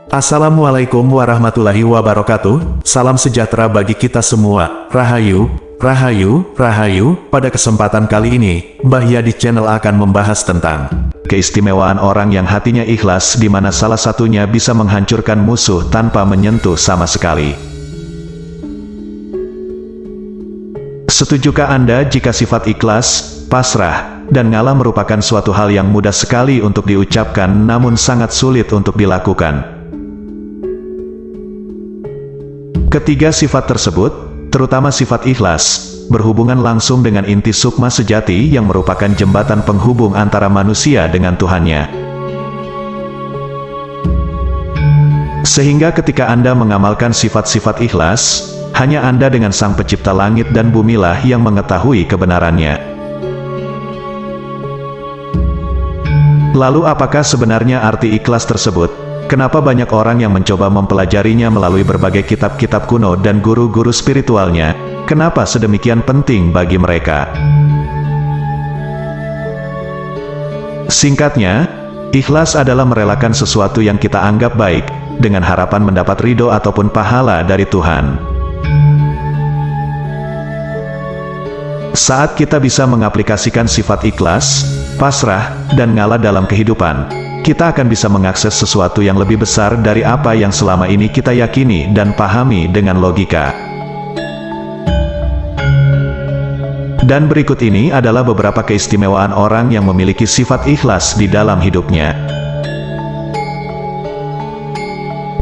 Assalamualaikum warahmatullahi wabarakatuh, salam sejahtera bagi kita semua, Rahayu, Rahayu, Rahayu. Pada kesempatan kali ini, Mbah Yadi Channel akan membahas tentang keistimewaan orang yang hatinya ikhlas, di mana salah satunya bisa menghancurkan musuh tanpa menyentuh sama sekali. Setujukah Anda jika sifat ikhlas, pasrah, dan ngalah merupakan suatu hal yang mudah sekali untuk diucapkan namun sangat sulit untuk dilakukan? Ketiga sifat tersebut, terutama sifat ikhlas, berhubungan langsung dengan inti sukma sejati yang merupakan jembatan penghubung antara manusia dengan Tuhannya. Sehingga ketika Anda mengamalkan sifat-sifat ikhlas, hanya Anda dengan Sang Pencipta langit dan bumilah yang mengetahui kebenarannya. Lalu apakah sebenarnya arti ikhlas tersebut? Kenapa banyak orang yang mencoba mempelajarinya melalui berbagai kitab-kitab kuno dan guru-guru spiritualnya? Kenapa sedemikian penting bagi mereka? Singkatnya, ikhlas adalah merelakan sesuatu yang kita anggap baik, dengan harapan mendapat ridho ataupun pahala dari Tuhan. Saat kita bisa mengaplikasikan sifat ikhlas, pasrah, dan ngalah dalam kehidupan, kita akan bisa mengakses sesuatu yang lebih besar dari apa yang selama ini kita yakini dan pahami dengan logika. Dan berikut ini adalah beberapa keistimewaan orang yang memiliki sifat ikhlas di dalam hidupnya.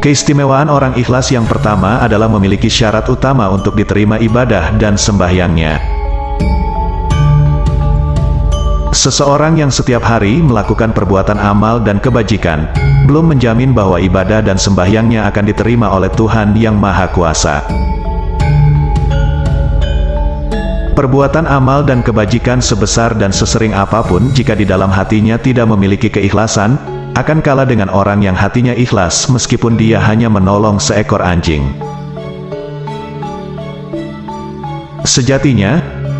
Keistimewaan orang ikhlas yang pertama adalah memiliki syarat utama untuk diterima ibadah dan sembahyangnya. Seseorang yang setiap hari melakukan perbuatan amal dan kebajikan, belum menjamin bahwa ibadah dan sembahyangnya akan diterima oleh Tuhan yang Maha Kuasa. Perbuatan amal dan kebajikan sebesar dan sesering apapun, jika di dalam hatinya tidak memiliki keikhlasan, akan kalah dengan orang yang hatinya ikhlas meskipun dia hanya menolong seekor anjing. Sejatinya,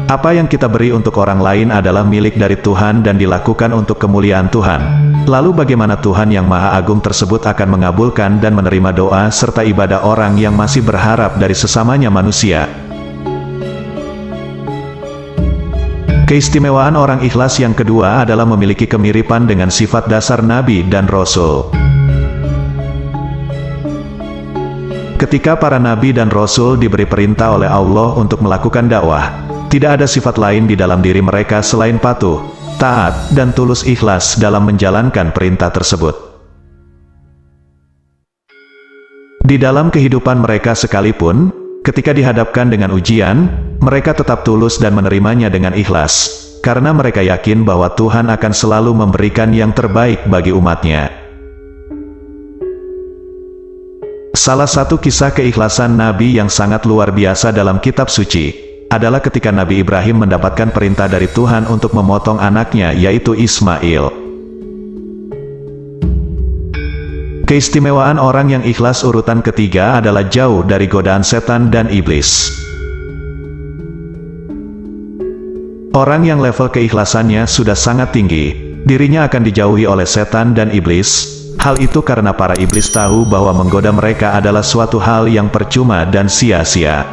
apa yang kita beri untuk orang lain adalah milik dari Tuhan dan dilakukan untuk kemuliaan Tuhan. Lalu bagaimana Tuhan yang Maha Agung tersebut akan mengabulkan dan menerima doa serta ibadah orang yang masih berharap dari sesamanya manusia? Keistimewaan orang ikhlas yang kedua adalah memiliki kemiripan dengan sifat dasar Nabi dan Rasul. Ketika para Nabi dan Rasul diberi perintah oleh Allah untuk melakukan dakwah, tidak ada sifat lain di dalam diri mereka selain patuh, taat, dan tulus ikhlas dalam menjalankan perintah tersebut. Di dalam kehidupan mereka sekalipun, ketika dihadapkan dengan ujian, mereka tetap tulus dan menerimanya dengan ikhlas, karena mereka yakin bahwa Tuhan akan selalu memberikan yang terbaik bagi umatnya. Salah satu kisah keikhlasan Nabi yang sangat luar biasa dalam kitab suci adalah ketika Nabi Ibrahim mendapatkan perintah dari Tuhan untuk memotong anaknya, yaitu Ismail. Keistimewaan orang yang ikhlas urutan ketiga adalah jauh dari godaan setan dan iblis. Orang yang level keikhlasannya sudah sangat tinggi, dirinya akan dijauhi oleh setan dan iblis. Hal itu karena para iblis tahu bahwa menggoda mereka adalah suatu hal yang percuma dan sia-sia.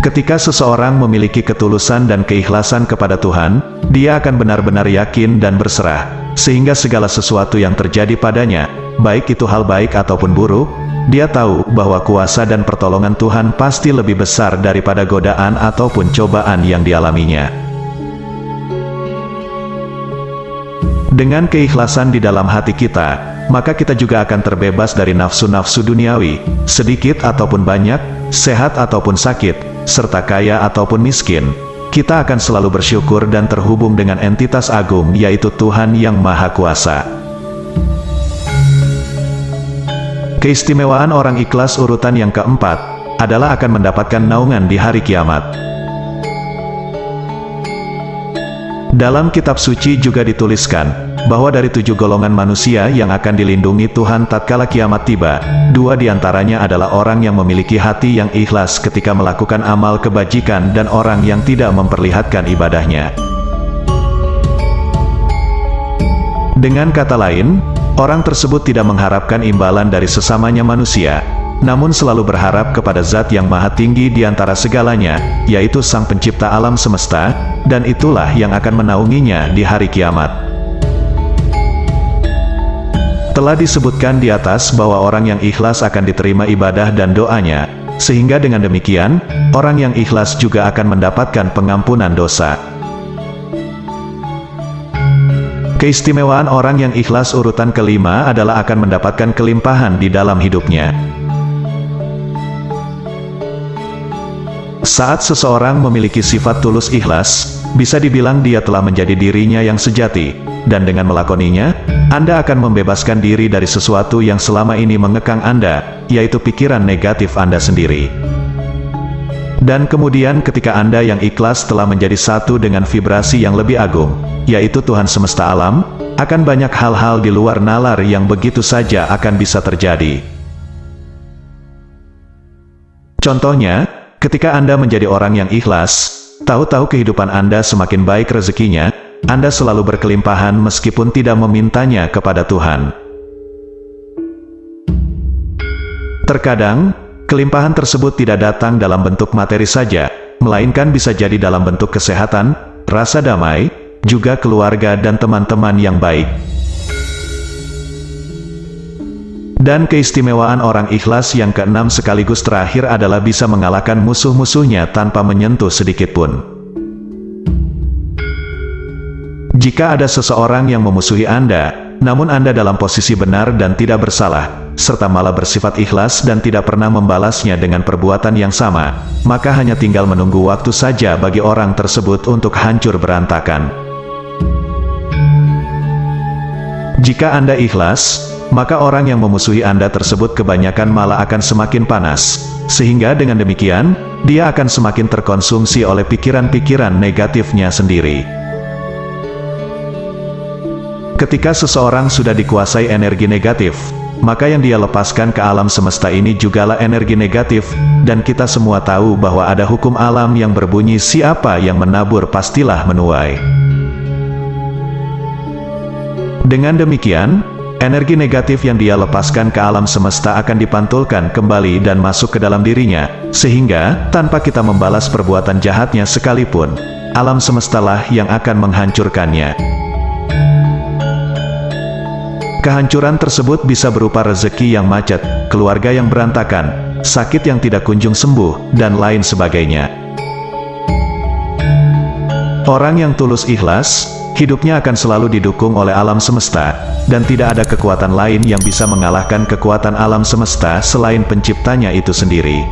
Ketika seseorang memiliki ketulusan dan keikhlasan kepada Tuhan, dia akan benar-benar yakin dan berserah, sehingga segala sesuatu yang terjadi padanya, baik itu hal baik ataupun buruk, dia tahu bahwa kuasa dan pertolongan Tuhan pasti lebih besar daripada godaan ataupun cobaan yang dialaminya. Dengan keikhlasan di dalam hati kita, maka kita juga akan terbebas dari nafsu-nafsu duniawi, sedikit ataupun banyak, sehat ataupun sakit, serta kaya ataupun miskin. Kita akan selalu bersyukur dan terhubung dengan entitas agung, yaitu Tuhan yang Maha Kuasa. Keistimewaan orang ikhlas urutan yang keempat adalah akan mendapatkan naungan di hari kiamat. Dalam kitab suci juga dituliskan bahwa dari 7 golongan manusia yang akan dilindungi Tuhan tatkala kiamat tiba, 2 diantaranya adalah orang yang memiliki hati yang ikhlas ketika melakukan amal kebajikan dan orang yang tidak memperlihatkan ibadahnya. Dengan kata lain, Orang tersebut tidak mengharapkan imbalan dari sesamanya manusia, namun selalu berharap kepada Zat yang Maha Tinggi di antara segalanya, yaitu Sang Pencipta alam semesta, dan itulah yang akan menaunginya di hari kiamat. Telah disebutkan di atas bahwa orang yang ikhlas akan diterima ibadah dan doanya, sehingga dengan demikian, orang yang ikhlas juga akan mendapatkan pengampunan dosa. Keistimewaan orang yang ikhlas urutan kelima adalah akan mendapatkan kelimpahan di dalam hidupnya. Saat seseorang memiliki sifat tulus ikhlas, bisa dibilang dia telah menjadi dirinya yang sejati, dan dengan melakoninya, Anda akan membebaskan diri dari sesuatu yang selama ini mengekang Anda, yaitu pikiran negatif Anda sendiri. Dan kemudian ketika Anda yang ikhlas telah menjadi satu dengan vibrasi yang lebih agung, yaitu Tuhan semesta alam, akan banyak hal-hal di luar nalar yang begitu saja akan bisa terjadi. Contohnya, ketika Anda menjadi orang yang ikhlas, tahu-tahu kehidupan Anda semakin baik rezekinya, Anda selalu berkelimpahan meskipun tidak memintanya kepada Tuhan. Terkadang, kelimpahan tersebut tidak datang dalam bentuk materi saja, melainkan bisa jadi dalam bentuk kesehatan, rasa damai, juga keluarga dan teman-teman yang baik. Dan keistimewaan orang ikhlas yang keenam sekaligus terakhir adalah bisa mengalahkan musuh-musuhnya tanpa menyentuh sedikitpun. Jika ada seseorang yang memusuhi Anda, namun Anda dalam posisi benar dan tidak bersalah, serta malah bersifat ikhlas dan tidak pernah membalasnya dengan perbuatan yang sama, maka hanya tinggal menunggu waktu saja bagi orang tersebut untuk hancur berantakan. Jika Anda ikhlas, maka orang yang memusuhi Anda tersebut kebanyakan malah akan semakin panas, sehingga dengan demikian, dia akan semakin terkonsumsi oleh pikiran-pikiran negatifnya sendiri. Ketika seseorang sudah dikuasai energi negatif, maka yang dia lepaskan ke alam semesta ini jugalah energi negatif, dan kita semua tahu bahwa ada hukum alam yang berbunyi siapa yang menabur pastilah menuai. Dengan demikian, energi negatif yang dia lepaskan ke alam semesta akan dipantulkan kembali dan masuk ke dalam dirinya, sehingga, tanpa kita membalas perbuatan jahatnya sekalipun, alam semestalah yang akan menghancurkannya. Kehancuran tersebut bisa berupa rezeki yang macet, keluarga yang berantakan, sakit yang tidak kunjung sembuh, dan lain sebagainya. Orang yang tulus ikhlas, hidupnya akan selalu didukung oleh alam semesta, dan tidak ada kekuatan lain yang bisa mengalahkan kekuatan alam semesta selain penciptanya itu sendiri.